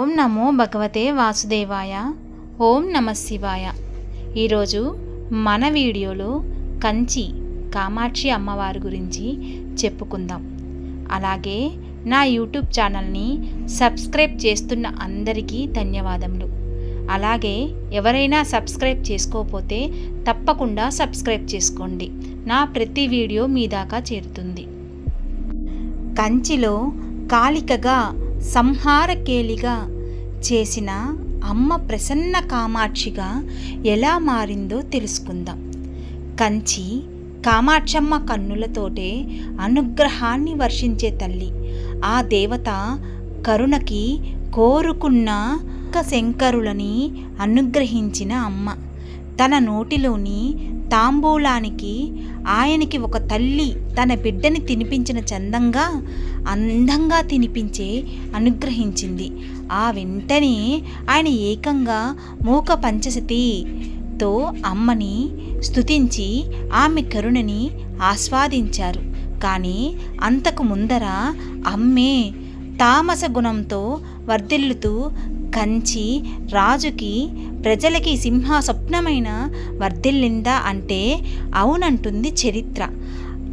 ఓం నమో భగవతే వాసుదేవాయ. ఓం నమ శివాయ. ఈరోజు మన వీడియోలో కంచి కామాక్షి అమ్మవారి గురించి చెప్పుకుందాం. అలాగే నా యూట్యూబ్ ఛానల్ని సబ్స్క్రైబ్ చేస్తున్న అందరికీ ధన్యవాదములు. అలాగే ఎవరైనా సబ్స్క్రైబ్ చేసుకోకపోతే తప్పకుండా సబ్స్క్రైబ్ చేసుకోండి. నా ప్రతి వీడియో మీ దాకా చేరుతుంది. కంచిలో కాళికగా సంహారకేలిగా చేసిన అమ్మ ప్రసన్న కామాక్షిగా ఎలా మారిందో తెలుసుకుందాం. కంచి కామాక్షమ్మ కన్నులతోటే అనుగ్రహాన్ని వర్షించే తల్లి. ఆ దేవత కరుణకి కోరుకున్న శంకరులని అనుగ్రహించిన అమ్మ. తన నోటిలోని తాంబూలానికి ఆయనకి ఒక తల్లి తన బిడ్డని తినిపించిన చందంగా అందంగా తినిపించే అనుగ్రహించింది. ఆ వెంటనే ఆయన ఏకంగా మూక పంచశతితో అమ్మని స్తుతించి ఆమె కరుణని ఆస్వాదించారు. కానీ అంతకు ముందర అమ్మే తామస గుణంతో వర్ధిల్లుతూ కంచి రాజుకి ప్రజలకి సింహస్వప్నమైన వర్ధిల్లిందా అంటే అవునంటుంది చరిత్ర.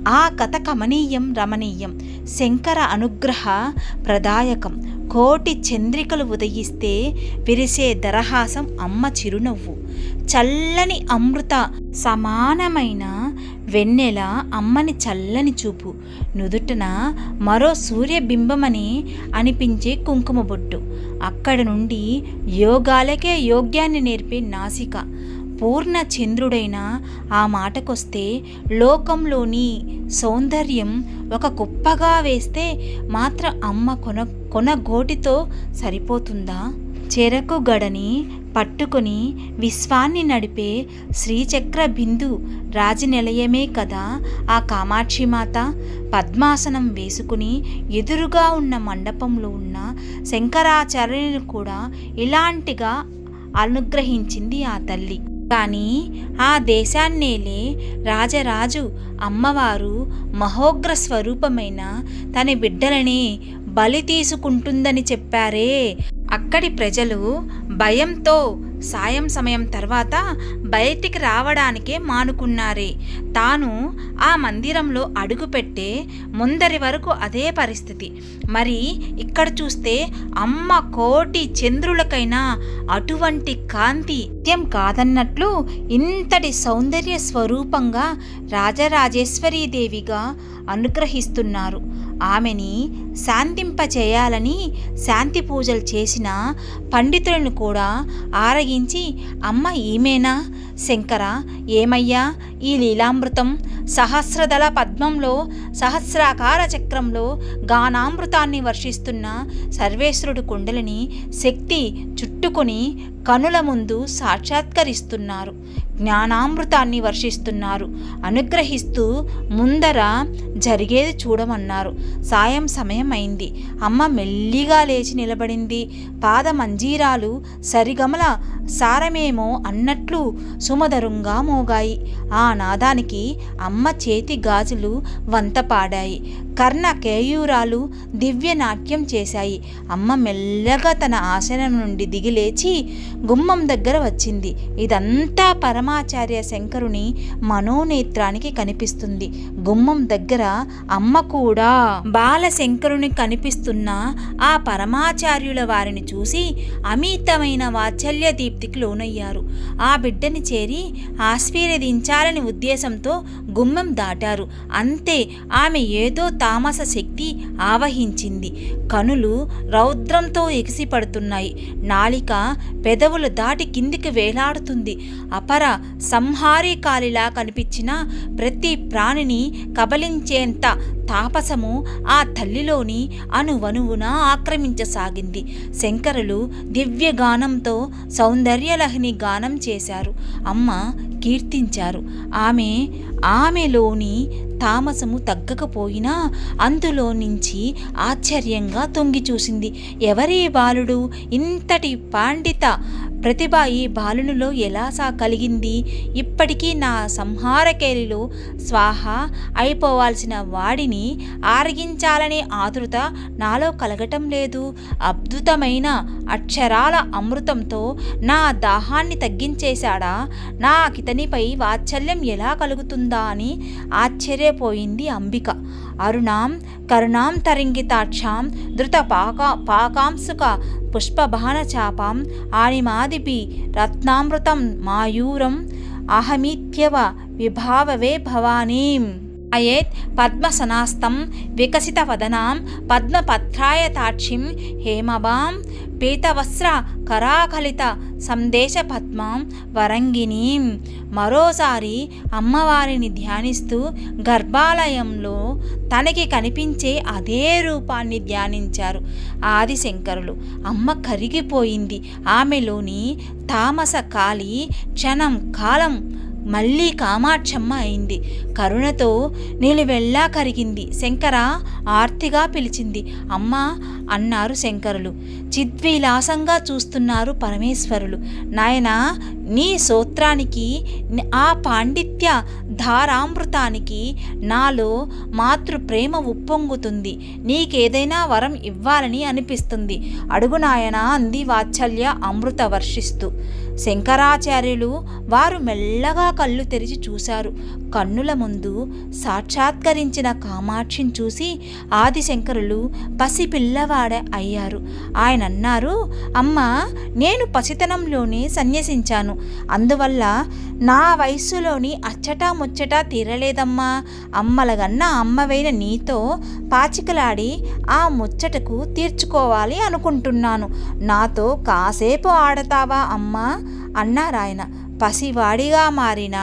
ఆ కథ కమనీయం రమణీయం. శంకర అనుగ్రహ ప్రదాయకం. కోటి చంద్రికలు ఉదయిస్తే విరిసే దరహాసం అమ్మ చిరునవ్వు. చల్లని అమృత సమానమైన వెన్నెల అమ్మని చల్లని చూపు. నుదుటన మరో సూర్యబింబమని అనిపించే కుంకుమ బొట్టు. అక్కడి నుండి యోగాలకే యోగ్యాన్ని నేర్పే నాసిక. పూర్ణ చంద్రుడైన ఆ మాటకొస్తే లోకంలోని సౌందర్యం ఒక కుప్పగా వేస్తే మాత్రం అమ్మ కొనగోటితో సరిపోతుందా? చెరకు గడని పట్టుకొని విశ్వాన్ని నడిపే శ్రీచక్ర బిందు రాజనిలయమే కదా ఆ కామాక్షిమాత. పద్మాసనం వేసుకుని ఎదురుగా ఉన్న మండపంలో ఉన్న శంకరాచార్యులను కూడా ఇలాంటిగా అనుగ్రహించింది ఆ తల్లి. కానీ ఆ దేశాన్నేలే రాజరాజు అమ్మవారు మహోగ్ర స్వరూపమైన తన బిడ్డలనే బలి తీసుకుంటుందని చెప్పారే. అక్కడి ప్రజలు భయంతో సాయం సమయం తర్వాత బయటికి రావడానికే మానుకున్నారే. తాను ఆ మందిరంలో అడుగుపెట్టే ముందరి వరకు అదే పరిస్థితి. మరి ఇక్కడ చూస్తే అమ్మ కోటి చంద్రులకైనా అటువంటి కాంతి నిత్యం కాదన్నట్లు ఇంతటి సౌందర్య స్వరూపంగా రాజరాజేశ్వరీదేవిగా అనుగ్రహిస్తున్నారు. ఆమెని శాంతింపచేయాలని శాంతి పూజలు చేసిన పండితులను కూడా ఆరగించి అమ్మ ఈమెనా శంకర, ఏమయ్యా ఈ లీలామృతం? సహస్రదళ పద్మంలో సహస్రాకార చక్రంలో గానామృతాన్ని వర్షిస్తున్న సర్వేశ్వరుడు కుండలిని శక్తి చుట్టుకొని కనుల ముందు సాక్షాత్కరిస్తున్నారు. జ్ఞానామృతాన్ని వర్షిస్తున్నారు. అనుగ్రహిస్తూ ముందర జరిగేది చూడమన్నారు. సాయం సమయం అయింది. అమ్మ మెల్లిగా లేచి నిలబడింది. పాద మంజీరాలు సరిగమల సారమేమో అన్నట్లు సుమధురంగా మోగాయి. ఆ నాదానికి అమ్మ చేతి గాజులు వంత పాడాయి. కర్ణ కేయూరాలు దివ్య నాట్యం చేశాయి. అమ్మ మెల్లగా తన ఆసనం నుండి దిగిలేచి గుమ్మం దగ్గర వచ్చింది. ఇదంతా పరమాచార్య శంకరుని మనోనేత్రానికి కనిపిస్తుంది. గుమ్మం దగ్గర అమ్మ కూడా బాలశంకరుని కనిపిస్తున్న ఆ పరమాచార్యుల వారిని చూసి అమితమైన వాత్సల్య దీప్తికి లోనయ్యారు. ఆ బిడ్డని చేరి ఆశీర్వదించాలని ఉద్దేశంతో గుమ్మం దాటారు. అంతే, ఆమె ఏదో తామస శక్తి ఆవహించింది. కనులు రౌద్రంతో ఎగిసిపడుతున్నాయి. నాలిక పెదవులు దాటి కిందికి వేలాడుతుంది. అపర సంహారికాలిలా కనిపించిన ప్రతి ప్రాణిని కబలించేంత తాపసము ఆ తల్లిలోని అణువణువున ఆక్రమించసాగింది. శంకరులు దివ్యగానంతో సౌందర్యలహరి గానం చేశారు. అమ్మ కీర్తించారు. ఆమెలోని తామసము తగ్గకపోయినా అందులో నుంచి ఆశ్చర్యంగా తొంగి చూసింది. ఎవరే బాలుడు? ఇంతటి పాండిత ప్రతిభ ఈ బాలునిలో ఎలా కలిగింది? ఇప్పటికీ నా సంహారకేలిలో స్వాహ అయిపోవాల్సిన వాడిని ఆరగించాలనే ఆతృత నాలో కలగటం లేదు. అద్భుతమైన అక్షరాల అమృతంతో నా దాహాన్ని తగ్గించేశాడా? నాకితనిపై వాత్సల్యం ఎలా కలుగుతుందా అని ఆశ్చర్యపోయింది అంబిక. అరుణాం కరుణాం తరంగితాక్షాం ధృత పాకాంసుక పుష్పబాణ చాపాం ఆనిమాదిపి రత్నామృతం మాయూరం అహమిత్యవ విభావవే భవానీం అయేత్ పద్మసనాస్తం వికసితవదనాం పద్మపత్రాయతాక్షిం హేమభాం పీతవస్త్ర కరాకలిత సందేశ పద్మాం వరంగిణీం. మరోసారి అమ్మవారిని ధ్యానిస్తూ గర్భాలయంలో తనకి కనిపించే అదే రూపాన్ని ధ్యానించారు ఆదిశంకరులు. అమ్మ కరిగిపోయింది. ఆమెలోని తామస కాలి క్షణం కాలం మళ్ళీ కామాక్షమ్మ అయింది. కరుణతో నిలువెల్లా కరిగింది. శంకర ఆర్తిగా పిలిచింది. అమ్మా అన్నారు శంకరులు. చిద్విలాసంగా చూస్తున్నారు పరమేశ్వరులు. నాయనా, నీ సూత్రానికి ఆ పాండిత్య ధారామృతానికి నాలో మాతృప్రేమ ఉప్పొంగుతుంది. నీకేదైనా వరం ఇవ్వాలని అనిపిస్తుంది. అడుగు నాయనా అంది వాత్సల్య అమృత వర్షిస్తూ. శంకరాచార్యులు వారు మెల్లగా కళ్ళు తెరిచి చూశారు. కన్నుల ముందు సాక్షాత్కరించిన కామాక్షిని చూసి ఆదిశంకరులు పసిపిల్లవాడ అయ్యారు. ఆయన అన్నారు, అమ్మా, నేను పసితనంలోనే సన్యసించాను. అందువల్ల నా వయస్సులోని అచ్చటా ముచ్చటా తీరలేదమ్మా. అమ్మలగన్న అమ్మవైన నీతో పాచికలాడి ఆ ముచ్చటకు తీర్చుకోవాలి అనుకుంటున్నాను. నాతో కాసేపు ఆడతావా అమ్మా అన్నారాయన. పసివాడిగా మారిన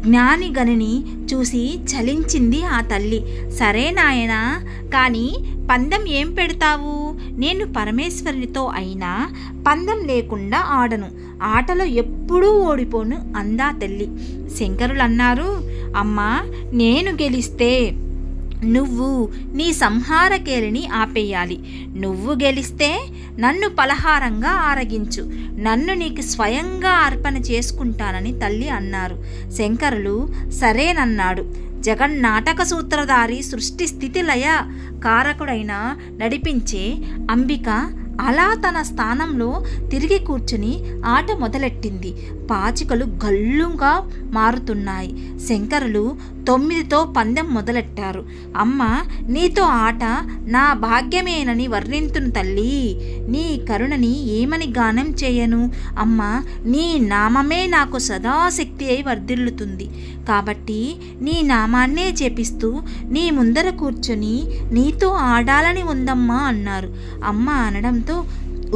జ్ఞానిగనిని చూసి చలించింది ఆ తల్లి. సరే నాయనా, కానీ పందెం ఏం పెడతావు? నేను పరమేశ్వరునితో అయినా పందెం లేకుండా ఆడను. ఆటలో ఎప్పుడూ ఓడిపోను అందా తల్లి. శంకరులు అన్నారు, అమ్మా, నేను గెలిస్తే నువ్వు నీ సంహారకేలిని ఆపేయాలి. నువ్వు గెలిస్తే నన్ను పలహారంగా ఆరగించు. నన్ను నీకు స్వయంగా అర్పణ చేసుకుంటానని తల్లి అన్నారు. శంకరులు సరేనన్నాడు. జగన్నాటక సూత్రధారి, సృష్టి స్థితి లయ కారకుడైన నడిపించే అంబిక అలా తన స్థానంలో తిరిగి కూర్చుని ఆట మొదలెట్టింది. పాచికలు గల్లుగా మారుతున్నాయి. శంకరులు 9తో పందెం మొదలెట్టారు. అమ్మ, నీతో ఆట నా భాగ్యమేనని వర్ణింతును తల్లి. నీ కరుణని ఏమని గానం చేయను? అమ్మ, నీ నామమే నాకు సదాశక్తి అయి వర్ధిల్లుతుంది. కాబట్టి నీ నామాన్నే జపిస్తూ నీ ముందర కూర్చొని నీతో ఆడాలని ఉందమ్మా అన్నారు. అమ్మ అనడంతో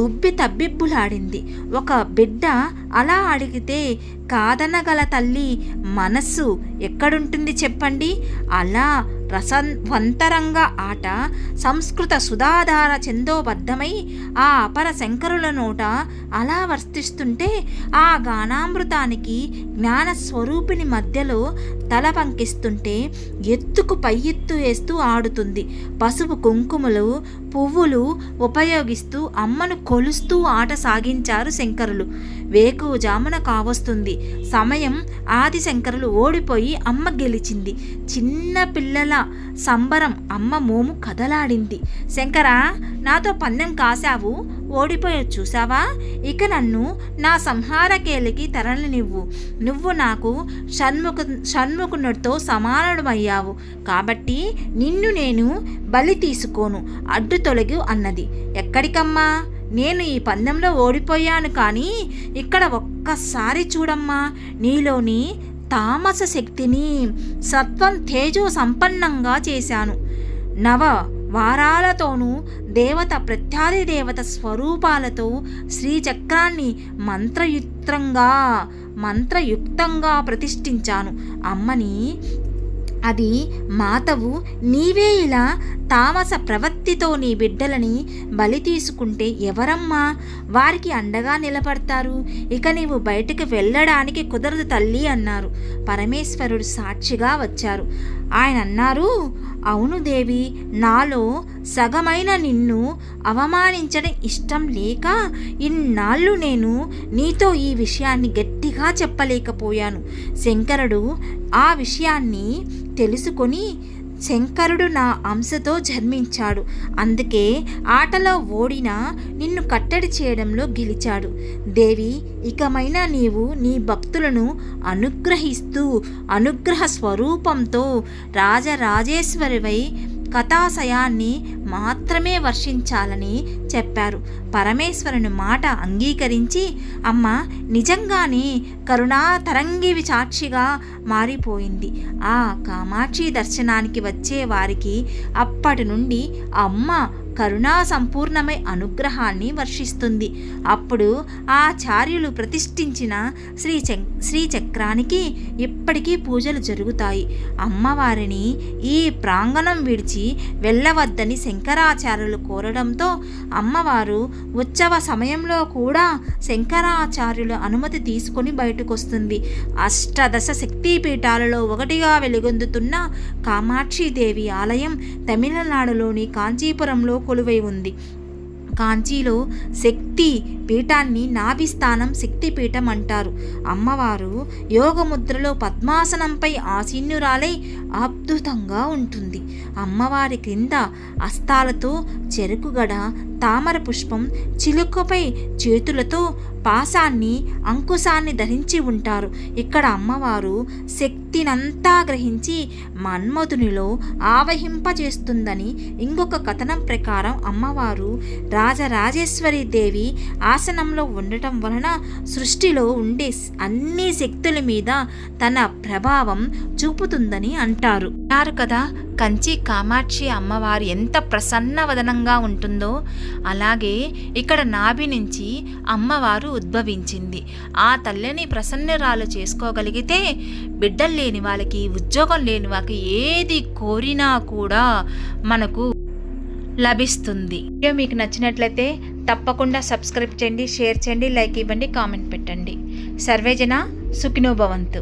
ఉబ్బి తబ్బిబ్బులాడింది. ఒక బిడ్డ అలా అడిగితే కాదనగల తల్లి మనస్సు ఎక్కడుంటుంది చెప్పండి? అలా రసవంతరంగా ఆట సంస్కృత సుధాధార ఛందోబద్ధమై ఆ అపర శంకరుల నోట అలా వర్తిస్తుంటే ఆ గానామృతానికి జ్ఞానస్వరూపిణి మధ్యలో తల పంకిస్తుంటే ఎత్తుకు పై ఎత్తు వేస్తూ ఆడుతుంది. పసుపు కుంకుమలు పువ్వులు ఉపయోగిస్తూ అమ్మను కొలుస్తూ ఆట సాగించారు శంకరులు. వేకువజామున కావస్తుంది. సమయం. ఆదిశంకరులు ఓడిపోయి అమ్మ గెలిచింది. చిన్న పిల్లల సంబరం. అమ్మ మోము కదలాడింది. శంకరా, నాతో పందెం కాశావు, ఓడిపోయి చూసావా? ఇక నన్ను నా సంహారకేలికి తరలినివ్వు. నువ్వు నాకు షణ్ముఖునితో సమానుడమయ్యావు కాబట్టి నిన్ను నేను బలి తీసుకోను, అడ్డు తొలగు అన్నది. ఎక్కడికమ్మా? నేను ఈ పందెంలో ఓడిపోయాను, కానీ ఇక్కడ ఒక్కసారి చూడమ్మా, నీలోని తామస శక్తిని సత్వం తేజో సంపన్నంగా చేశాను. నవ వారాలతోనూ దేవత ప్రత్యాది దేవత స్వరూపాలతో శ్రీచక్రాన్ని మంత్రయుక్తంగా ప్రతిష్ఠించాను. అమ్మని అది మాతవు నీవే ఇలా తామస ప్రవృత్తితో నీ బిడ్డలని బలి తీసుకుంటే ఎవరమ్మా వారికి అండగా నిలబడతారు? ఇక నీవు బయటికి వెళ్ళడానికి కుదరదు తల్లి అన్నారు. పరమేశ్వరుడు సాక్షిగా వచ్చారు. ఆయన అన్నారు, అవును దేవి, నాలో సగమైన నిన్ను అవమానించడం ఇష్టం లేక ఇన్నాళ్ళు నేను నీతో ఈ విషయాన్ని గట్టిగా చెప్పలేకపోయాను. శంకరుడు ఆ విషయాన్ని తెలుసుకొని శంకరుడు నా అంశతో జన్మించాడు. అందుకే ఆటలో ఓడినా నిన్ను కట్టడి చేయడంలో గెలిచాడు. దేవి, ఇకమైన నీవు నీ భక్తులను అనుగ్రహిస్తూ అనుగ్రహ స్వరూపంతో రాజరాజేశ్వరివై కథాశయాన్ని మాత్రమే వర్షించాలని చెప్పారు. పరమేశ్వరుని మాట అంగీకరించి అమ్మ నిజంగానే కరుణా తరంగివి సాక్షిగా మారిపోయింది. ఆ కామాక్షి దర్శనానికి వచ్చే వారికి అప్పటి నుండి అమ్మ కరుణా సంపూర్ణమై అనుగ్రహాన్ని వర్షిస్తుంది. అప్పుడు ఆచార్యులు ప్రతిష్ఠించిన శ్రీచక్రానికి ఇప్పటికీ పూజలు జరుగుతాయి. అమ్మవారిని ఈ ప్రాంగణం విడిచి వెళ్ళవద్దని శంకరాచార్యులు కోరడంతో అమ్మవారు ఉత్సవ సమయంలో కూడా శంకరాచార్యుల అనుమతి తీసుకొని బయటకొస్తుంది. అష్టదశ శక్తిపీఠాలలో ఒకటిగా వెలుగొందుతున్న కామాక్షిదేవి ఆలయం తమిళనాడులోని కాంచీపురంలో కొలువై ఉంది. కాంచీలో శక్తి పీఠాన్ని నాభిస్థానం శక్తిపీఠం అంటారు. అమ్మవారు యోగముద్రలో పద్మాసనంపై ఆసీన్యురాలై అద్భుతంగా ఉంటుంది. అమ్మవారి క్రింద హస్తాలతో చెరుకుగడ, తామర పుష్పం, చిలుకపై చేతులతో పాశాన్ని, అంకుశాన్ని ధరించి ఉంటారు. ఇక్కడ అమ్మవారు శక్తినంతా గ్రహించి మన్మధునిలో ఆవహింపజేస్తుందని ఇంకొక కథనం ప్రకారం అమ్మవారు రాజరాజేశ్వరి దేవి ఆసనంలో ఉండటం వలన సృష్టిలో ఉండే అన్ని శక్తుల మీద తన ప్రభావం చూపుతుందని అంటారు. కదా కంచి కామాక్షి అమ్మవారు ఎంత ప్రసన్నవదనంగా ఉంటుందో అలాగే ఇక్కడ నాభి నుంచి అమ్మవారు ఉద్భవించింది. ఆ తల్లిని ప్రసన్నరాలు చేసుకోగలిగితే బిడ్డలు లేని వాళ్ళకి, ఉద్యోగం లేని వాళ్ళకి ఏది కోరినా కూడా మనకు లభిస్తుంది. వీడియో మీకు నచ్చినట్లయితే తప్పకుండా సబ్స్క్రైబ్ చేయండి, షేర్ చేయండి, లైక్ ఇవ్వండి, కామెంట్ పెట్టండి. సర్వేజన సుఖినో భవంతు.